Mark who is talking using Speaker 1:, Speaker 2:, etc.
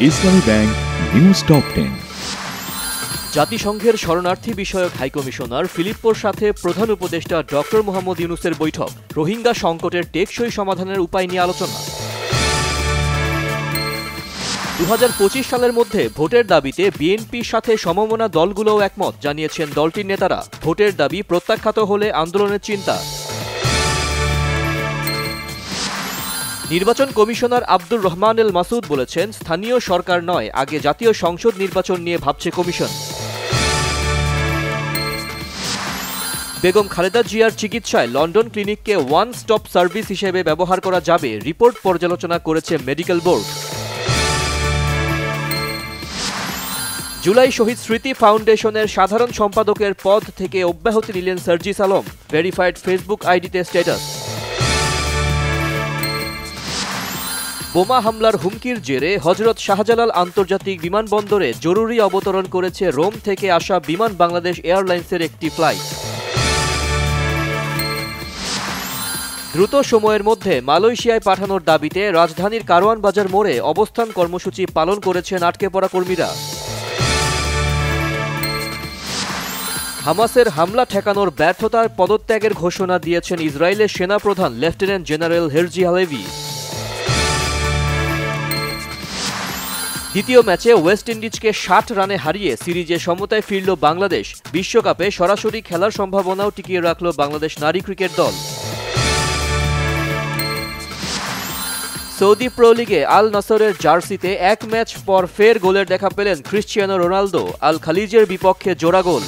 Speaker 1: ইসলামী bank news top 10।
Speaker 2: জাতিসংঘের শরণার্থী বিষয়ক হাইকমিশনার ফিলিপ্পোর সাথে প্রধান উপদেষ্টা ডক্টর মোহাম্মদ ইউনূসের বৈঠক। রোহিঙ্গা সংকটের টেকসই সমাধানের উপায় নিয়ে আলোচনা। 2025 সালের মধ্যে ভোটের দাবিতে বিএনপির সাথে সমমনা দলগুলোও একমত, জানিয়েছেন দলটির নেতারা। ভোটের দাবি প্রত্যাখ্যাত হলে আন্দোলনের চিন্তা। নির্বাচন কমিশনার আব্দুর রহমান এল মাসুদ বলেছেন, স্থানীয় সরকার নয়, আগে জাতীয় সংসদ নির্বাচন নিয়ে ভাবছে কমিশন। বেগম খালেদা জিয়ার চিকিৎসায় লন্ডন ক্লিনিককে ওয়ান স্টপ সার্ভিস হিসেবে ব্যবহার করা যাবে, রিপোর্ট পর্যালোচনা করেছে মেডিকেল বোর্ড। জুলাই শহীদ স্মৃতি ফাউন্ডেশনের সাধারণ সম্পাদকের পদ থেকে অব্যাহতি নিলেন সার্জিস আলম, ভেরিফাইড ফেসবুক আইডিতে স্ট্যাটাস। বোমা হামলার হুমকির জেরে হযরত শাহজালাল আন্তর্জাতিক বিমানবন্দরে জরুরি অবতরণ করেছে রোম থেকে আসা বিমান বাংলাদেশ এয়ারলাইন্সের একটি ফ্লাইট। দ্রুত সময়ের মধ্যে মালয়েশিয়ায় পাঠানোর দাবিতে রাজধানীর কারওয়ান বাজার মোড়ে অবস্থান কর্মসূচি পালন করেছেন আটকে পড়া কর্মীরা। হামাসের হামলা ঠেকানোর ব্যর্থতার পদত্যাগের ঘোষণা দিয়েছেন ইসরায়েলের সেনাপ্রধান লেফটেন্যান্ট জেনারেল হেরজি হালেভি। দ্বিতীয় ম্যাচে ওয়েস্ট ইন্ডিজকে 60 রানে হারিয়ে সিরিজে সমতায় ফিরল বাংলাদেশ। বিশ্বকাপে সরাসরি খেলার সম্ভাবনাও টিকিয়ে রাখল বাংলাদেশ নারী ক্রিকেট দল। সৌদি প্রো লিগে আল নাসরের জার্সিতে এক ম্যাচ পর ফের গোলের দেখা পেলেন ক্রিশ্চিয়ানো রোনালদো। আল খালিজের বিপক্ষে জোড়া গোল।